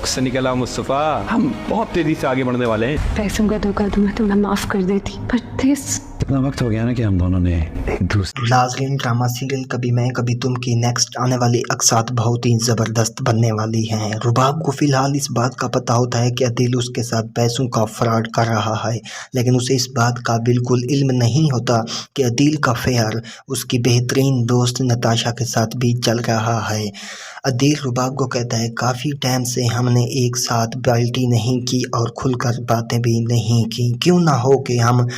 से निकला मुस्तफा, हम बहुत तेजी से आगे बढ़ने वाले हैं। पैसों का धोखा दूंगा तो मैं माफ कर देती, पर दिस इतना वक्त हो गया ना कि हम दोनों ने एक दूसरे। नाज़रीन, ड्रामा सीरियल कभी मैं कभी तुम की नेक्स्ट आने वाली अक़सात बहुत ही ज़बरदस्त बनने वाली हैं। रुबाब को फ़िलहाल इस बात का पता होता है कि अदील उसके साथ पैसों का फ्रॉड कर रहा है, लेकिन उसे इस बात का बिल्कुल इल्म नहीं होता कि अदील का अफेयर उसकी बेहतरीन दोस्त नताशा के साथ भी चल रहा है। अदील रुबाब को कहता है, काफ़ी टाइम से हमने एक साथ पार्टी नहीं की और खुलकर बातें भी नहीं की, क्यों ना हो कि हम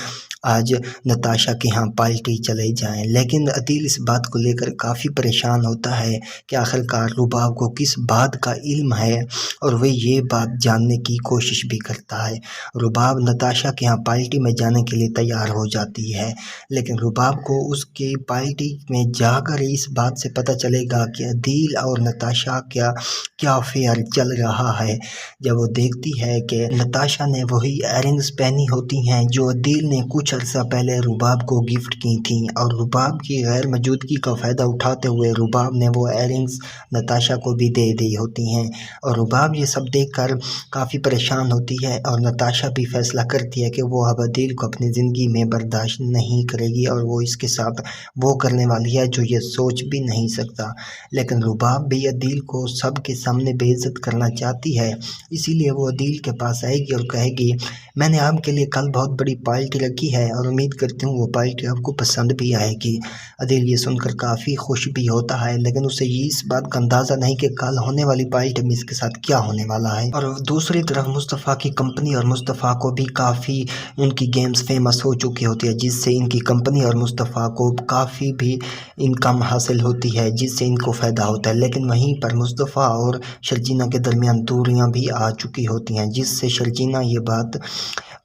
आज नताशा के यहाँ पार्टी चले जाएं। लेकिन अदील इस बात को लेकर काफ़ी परेशान होता है कि आखिरकार रुबाब को किस बात का इल्म है, और वह ये बात जानने की कोशिश भी करता है। रुबाब नताशा के यहाँ पार्टी में जाने के लिए तैयार हो जाती है, लेकिन रुबाब को उसकी पार्टी में जाकर इस बात से पता चलेगा कि अदील और नताशा क्या अफेयर चल रहा है। जब वो देखती है कि नताशा ने वही इयररिंग्स पहनी होती हैं जो अदील ने कुछ अर्सा पहले रुबाब को गिफ्ट की थी, और रुबाब की गैर मौजूदगी का फ़ायदा उठाते हुए रुबाब ने वो इयररिंग्स नताशा को भी दे दी होती हैं। और रुबाब ये सब देखकर काफ़ी परेशान होती है, और नताशा भी फैसला करती है कि वो अब अदील को अपनी ज़िंदगी में बर्दाश्त नहीं करेगी, और वो इसके साथ वो करने वाली है जो ये सोच भी नहीं सकता। लेकिन रुबाब भी अदील को सब के सामने बेइज्जत करना चाहती है, इसीलिए वो अदील के पास आएगी और कहेगी, मैंने आपके लिए कल बहुत बड़ी पार्टी रखी है और उम्मीद करती हूँ वो पार्टी आपको पसंद भी आएगी। अदील ये सुनकर काफ़ी खुश भी होता है, लेकिन उसे ये इस बात का अंदाज़ा नहीं कि कल होने वाली पार्टी में इसके साथ क्या होने वाला है। और दूसरी तरफ मुस्तफ़ा की कंपनी और मुस्तफ़ा को भी काफ़ी उनकी गेम्स फेमस हो चुकी होती है, जिससे इनकी कंपनी और मुस्तफ़ा को काफ़ी भी इनकम हासिल होती है, जिससे इनको फ़ायदा होता है। लेकिन वहीं पर मुस्तफ़ा और शर्जीना के दरमियान दूरियां भी आ चुकी होती हैं, जिससे शर्जीना ये बात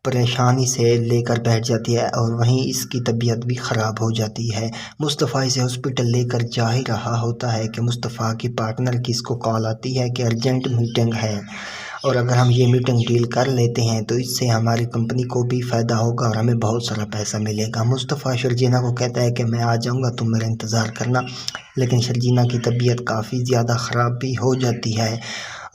परेशानी से लेकर बैठ जाती है, और वहीं इसकी तबीयत भी ख़राब हो जाती है। मुस्तफ़ा इसे हॉस्पिटल लेकर जा ही रहा होता है कि मुस्तफ़ा की पार्टनर की इसको कॉल आती है कि अर्जेंट मीटिंग है, और अगर हम ये मीटिंग डील कर लेते हैं तो इससे हमारी कंपनी को भी फ़ायदा होगा और हमें बहुत सारा पैसा मिलेगा। मुस्तफ़ा शर्जीना को कहता है कि मैं आ जाऊंगा, तुम मेरा इंतज़ार करना। लेकिन शर्जीना की तबीयत काफ़ी ज़्यादा ख़राब भी हो जाती है,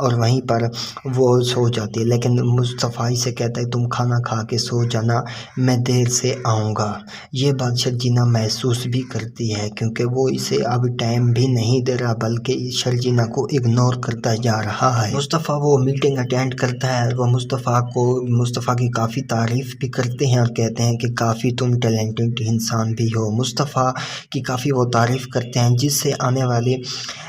और वहीं पर वो सो जाती है। लेकिन मुस्तफ़ा से कहता है, तुम खाना खा के सो जाना, मैं देर से आऊँगा। ये बात शर्जीना महसूस भी करती है, क्योंकि वो इसे अब टाइम भी नहीं दे रहा, बल्कि शर्जीना को इग्नोर करता जा रहा है। मुस्तफ़ा वो मीटिंग अटेंड करता है, वो मुस्तफ़ा की काफ़ी तारीफ़ भी करते हैं और कहते हैं कि काफ़ी तुम टैलेंटेड इंसान भी हो। मुस्तफ़ा की काफ़ी वो तारीफ़ करते हैं, जिससे आने वाले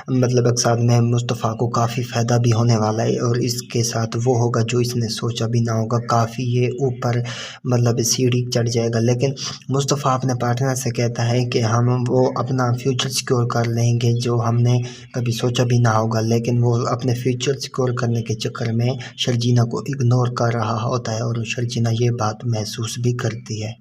अक़सात में मुस्तफ़ा को काफ़ी फ़ायदा भी होने वाला है, और इसके साथ वो होगा जो इसने सोचा भी ना होगा। काफ़ी ये ऊपर सीढ़ी चढ़ जाएगा। लेकिन मुस्तफ़ा अपने पार्टनर से कहता है कि हम वो अपना फ्यूचर सिक्योर कर लेंगे जो हमने कभी सोचा भी ना होगा। लेकिन वो अपने फ्यूचर सिक्योर करने के चक्कर में शर्जीना को इग्नोर कर रहा होता है, और शर्जीना ये बात महसूस भी करती है।